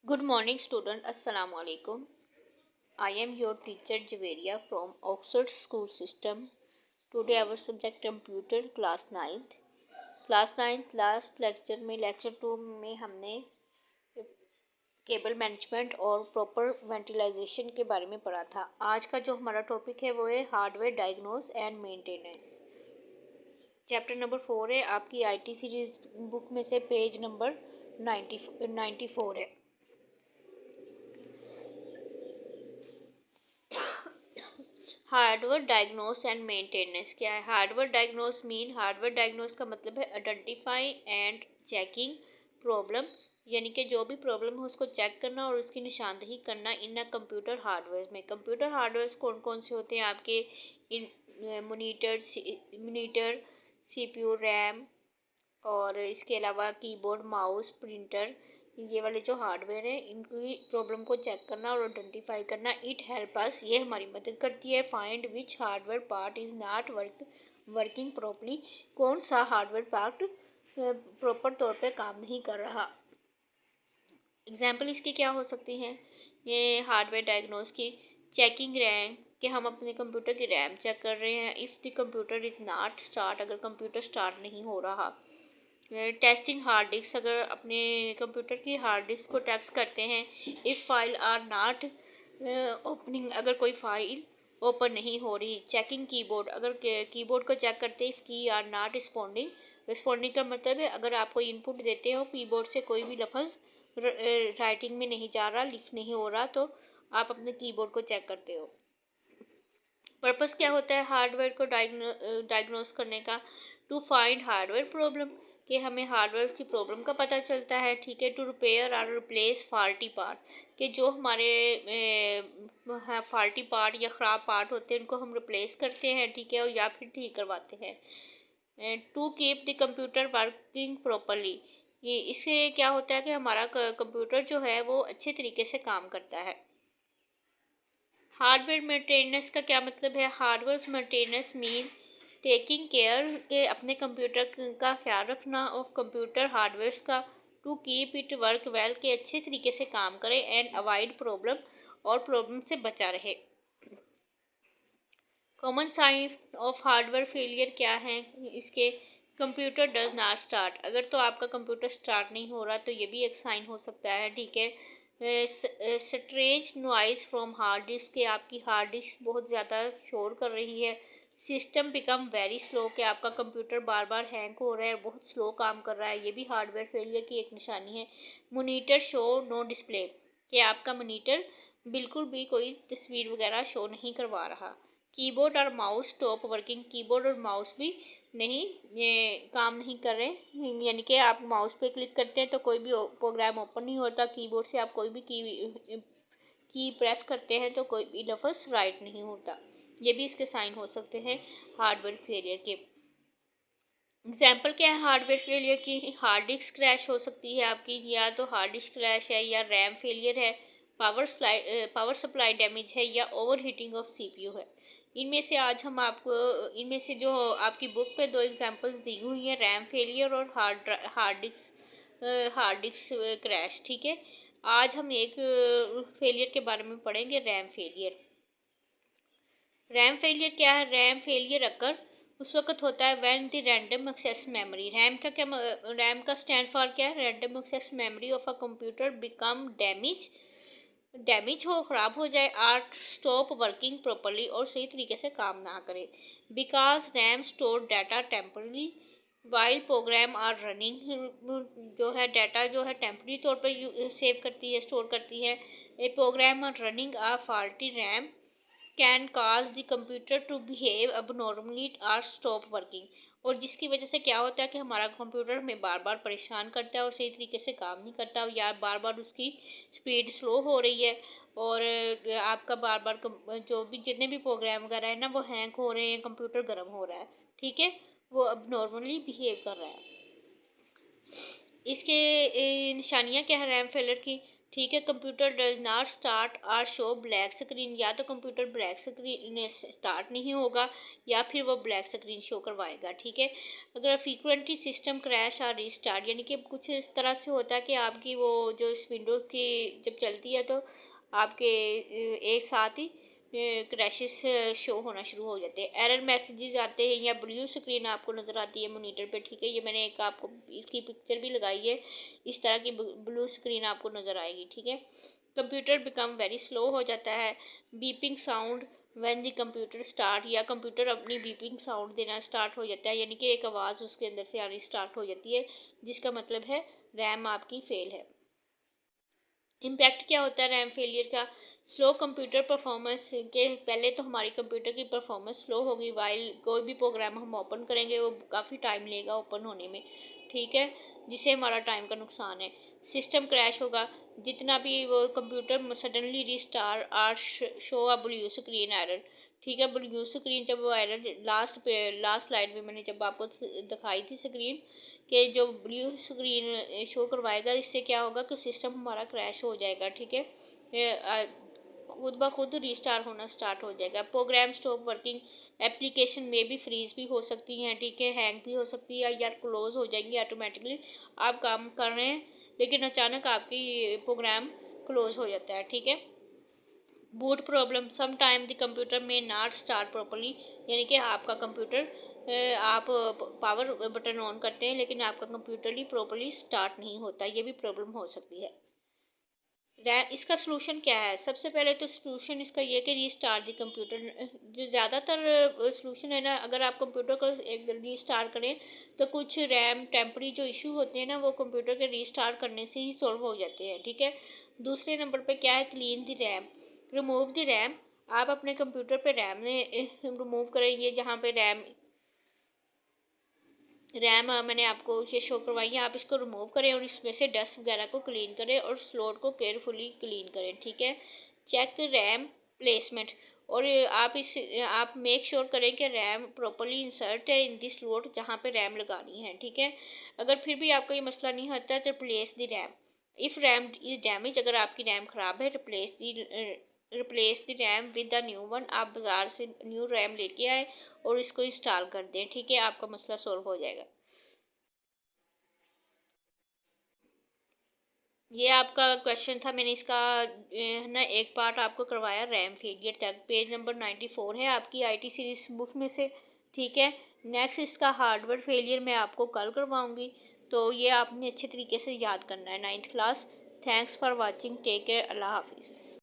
Good morning, student. Assalamu alaikum. I am your teacher Javeria from Oxford School System. Today our subject computer class 9th. Class 9th last lecture में lecture 2 में हमने cable management और proper वेंटिलाइजेशन के बारे में पढ़ा था। आज का जो हमारा टॉपिक है वो है hardware diagnose and maintenance. Chapter number 4 है, आपकी आईटी सीरीज बुक में से पेज नंबर 94 है। हार्डवेयर डायग्नोस एंड मेंटेनेंस क्या है? हार्डवेयर डायग्नोस हार्डवेयर डायग्नोस का मतलब है आइडेंटिफाई एंड चेकिंग प्रॉब्लम, यानी कि जो भी प्रॉब्लम है उसको चेक करना और उसकी निशानदेही करना इन कंप्यूटर हार्डवेयर में। कंप्यूटर हार्डवेयर कौन कौन से होते हैं आपके? इन मोनीटर, सीपीयू, रैम और इसके अलावा कीबोर्ड, माउस, प्रिंटर, ये वाले जो हार्डवेयर है इनकी प्रॉब्लम को चेक करना और आइडेंटिफाई करना। इट हेल्प अस, ये हमारी मदद करती है find which hardware part is not working properly, कौन सा हार्डवेयर पार्ट प्रॉपर तौर पे काम नहीं कर रहा। एग्जाम्पल इसके क्या हो सकती हैं? ये हार्डवेयर डायग्नोस की चेकिंग रैम, कि हम अपने कंप्यूटर की रैम चेक कर रहे हैं। If the computer is not start, अगर कंप्यूटर स्टार्ट नहीं हो रहा। टेस्टिंग हार्ड डिस्क, अगर अपने कंप्यूटर की हार्ड डिस्क को टेस्ट करते हैं। If file are not opening, अगर कोई फाइल ओपन नहीं हो रही। चेकिंग कीबोर्ड, अगर कीबोर्ड को चेक करते हैं। इफ़ की आर नॉट रिस्पॉन्डिंग, रिस्पॉन्डिंग का मतलब है अगर आप कोई इनपुट देते हो कीबोर्ड से कोई भी लफ्ज़ राइटिंग में नहीं जा रहा, लिख नहीं हो रहा, तो आप अपने कीबोर्ड को चेक करते हो। पर्पस क्या होता है हार्डवेयर को डायग्नोस करने का? टू फाइंड हार्डवेयर प्रॉब्लम, कि हमें हार्डवेयर की प्रॉब्लम का पता चलता है। ठीक है। टू रिपेयर और रिप्लेस फॉल्टी पार्ट, कि जो हमारे फॉल्टी पार्ट या ख़राब पार्ट होते हैं उनको हम रिप्लेस करते हैं। ठीक है, और या फिर ठीक करवाते हैं। To keep the computer working properly, ये इससे क्या होता है कि हमारा कंप्यूटर जो है वो अच्छे तरीके से काम करता है। हार्डवेयर मेंटेनेंस का क्या मतलब है? Hardware maintenance mean taking care के अपने कंप्यूटर का ख्याल रखना और कंप्यूटर हार्डवेयर का, to keep it work well, के अच्छे तरीके से काम करे, एंड अवॉइड प्रॉब्लम, और प्रॉब्लम से बचा रहे। Common sign of hardware failure क्या है इसके? कंप्यूटर डज नॉट स्टार्ट, अगर तो आपका कंप्यूटर स्टार्ट नहीं हो रहा तो ये भी एक साइन हो सकता है। ठीक है। Strange noise from hard disk, के आपकी हार्ड डिस्क बहुत ज़्यादा शोर कर रही है। सिस्टम बिकम वेरी स्लो, के आपका कंप्यूटर बार बार हैंग हो रहा है, बहुत स्लो काम कर रहा है, ये भी हार्डवेयर फेलियर की एक निशानी है। मोनीटर शो नो डिस्प्ले, कि आपका मोनीटर बिल्कुल भी कोई तस्वीर वगैरह शो नहीं करवा रहा। कीबोर्ड और माउस स्टॉप वर्किंग, कीबोर्ड और माउस भी नहीं ये काम नहीं कर रहे, यानी कि आप माउस पे क्लिक करते हैं तो कोई भी प्रोग्राम ओपन नहीं होता। कीबोर्ड से आप कोई भी की प्रेस करते हैं तो कोई भी लफ्ज़ राइट नहीं होता। ये भी इसके साइन हो सकते हैं हार्डवेयर फेलियर के। एग्जाम्पल क्या है हार्डवेयर फेलियर की? हार्ड डिस्क क्रैश हो सकती है आपकी, या तो हार्ड डिस्क क्रैश है, या रैम फेलियर है, पावर सप्लाई डैमेज है, या ओवर हीटिंग ऑफ सीपीयू है। इनमें से आज हम आपको, इनमें से जो आपकी बुक पे दो एग्जांपल्स दी हुई हैं, रैम फेलियर और हार्ड डिस्क क्रैश। ठीक है। आज हम एक फेलियर के बारे में पढ़ेंगे, रैम फेलियर। रैम फेलियर क्या है? रैम फेलियर अकर उस वक्त होता है when the random access memory, RAM का स्टैंड फॉर क्या है? Random access memory of a computer become damage हो, ख़राब हो जाए, आर स्टॉप वर्किंग प्रॉपरली, और सही तरीके से काम ना करे। Because RAM store data temporarily while program are running, जो है डाटा जो है टेम्पररी तौर पर सेव करती है, स्टोर करती है। A program are running a faulty RAM can cause the computer to behave abnormally और स्टॉप वर्किंग, और जिसकी वजह से क्या होता है कि हमारा कंप्यूटर हमें बार बार परेशान करता है और सही तरीके से काम नहीं करता, या बार बार उसकी स्पीड स्लो हो रही है, और आपका बार बार जो भी जितने भी प्रोग्राम वगैरह है ना वो हैंग हो रहे हैं, कंप्यूटर गर्म हो रहा है। ठीक है, वो अब नॉर्मली बिहेव कर रहा है। इसके निशानियाँ क्या है रैम फेलियर की, ठीक है। कंप्यूटर डज नॉट स्टार्ट और शो ब्लैक स्क्रीन, या तो कंप्यूटर ब्लैक स्क्रीन स्टार्ट नहीं होगा या फिर वो ब्लैक स्क्रीन शो करवाएगा, ठीक है। अगर फ्रीक्वेंटली सिस्टम क्रैश और रिस्टार्ट, यानी कि कुछ इस तरह से होता है कि आपकी वो जो इस विंडोज़ की जब चलती है तो आपके एक साथ ही क्रैशेस शो होना शुरू हो जाते हैं, एरर मैसेजेस आते हैं या ब्लू स्क्रीन आपको नज़र आती है मॉनिटर पे, ठीक है। ये मैंने एक आपको इसकी पिक्चर भी लगाई है, इस तरह की ब्लू स्क्रीन आपको नज़र आएगी, ठीक है। कंप्यूटर बिकम वेरी स्लो हो जाता है, beeping sound when the computer start, या कंप्यूटर अपनी बीपिंग साउंड देना स्टार्ट हो जाता है, यानी कि एक आवाज़ उसके अंदर से आनी स्टार्ट हो जाती है, जिसका मतलब है रैम आपकी फेल है। इम्पैक्ट क्या होता है रैम फेलियर का, स्लो कंप्यूटर परफॉर्मेंस के, पहले तो हमारी कंप्यूटर की परफॉर्मेंस स्लो होगी, वाइल कोई भी प्रोग्राम हम ओपन करेंगे वो काफ़ी टाइम लेगा ओपन होने में, ठीक है, जिससे हमारा टाइम का नुकसान है। सिस्टम क्रैश होगा, जितना भी वो कंप्यूटर सडनली रिस्टार्ट और शो अ ब्लू स्क्रीन एरर, ठीक है। ब्लू स्क्रीन जब वो एरर लास्ट स्लाइड में मैंने जब आपको दिखाई थी स्क्रीन कि जो ब्लू स्क्रीन शो करवाएगा, इससे क्या होगा कि सिस्टम हमारा क्रैश हो जाएगा, ठीक है। खुद ब खुद रीस्टार्ट होना स्टार्ट हो जाएगा, प्रोग्राम स्टॉप वर्किंग, एप्लीकेशन में भी फ्रीज भी हो सकती हैं, ठीक है, हैंग भी हो सकती है या क्लोज हो जाएंगी ऑटोमेटिकली। आप काम कर रहे हैं लेकिन अचानक आपकी प्रोग्राम क्लोज हो जाता है, ठीक है। Boot problem, some time the computer may not start properly, यानी कि आपका कंप्यूटर आप पावर बटन ऑन करते हैं लेकिन आपका कंप्यूटर ही प्रॉपर्ली स्टार्ट नहीं होता, ये भी प्रॉब्लम हो सकती है। इसका सलूशन क्या है, सबसे पहले तो सलूशन इसका ये कि रीस्टार्ट दी कंप्यूटर, जो ज़्यादातर सलूशन है ना, अगर आप कंप्यूटर को एक रीस्टार्ट करें तो कुछ रैम टेम्परी जो इशू होते हैं ना वो कंप्यूटर के रीस्टार्ट करने से ही सॉल्व हो जाते हैं, ठीक है। दूसरे नंबर पे क्या है, clean the RAM, remove the RAM, आप अपने कंप्यूटर पे रैम ने रिमूव करेंगे, जहाँ पे रैम मैंने आपको ये शो करवाई है, आप इसको रिमूव करें और इसमें से डस्ट वगैरह को क्लीन करें और स्लॉट को केयरफुली क्लीन करें, ठीक है। चेक रैम प्लेसमेंट, और आप मेक श्योर करें कि रैम प्रॉपरली इंसर्ट है इन दिस स्लॉट जहाँ पे रैम लगानी है, ठीक है। अगर फिर भी आपका ये मसला नहीं होता तो replace the RAM, if RAM is damage, अगर आपकी रैम ख़राब है replace the RAM with the new one, आप बाज़ार से न्यू रैम लेके आए और इसको इंस्टॉल कर दें, ठीक है, आपका मसला सॉल्व हो जाएगा। ये आपका क्वेश्चन था, मैंने इसका ना एक पार्ट आपको करवाया रैम फेलियर तक, पेज नंबर 94 है आपकी आईटी सीरीज बुक में से, ठीक है। नेक्स्ट इसका हार्डवेयर फेलियर मैं आपको कल करवाऊंगी, तो ये आपने अच्छे तरीके से याद करना है 9th class. Thanks for watching, take care, अल्लाह हाफिज़।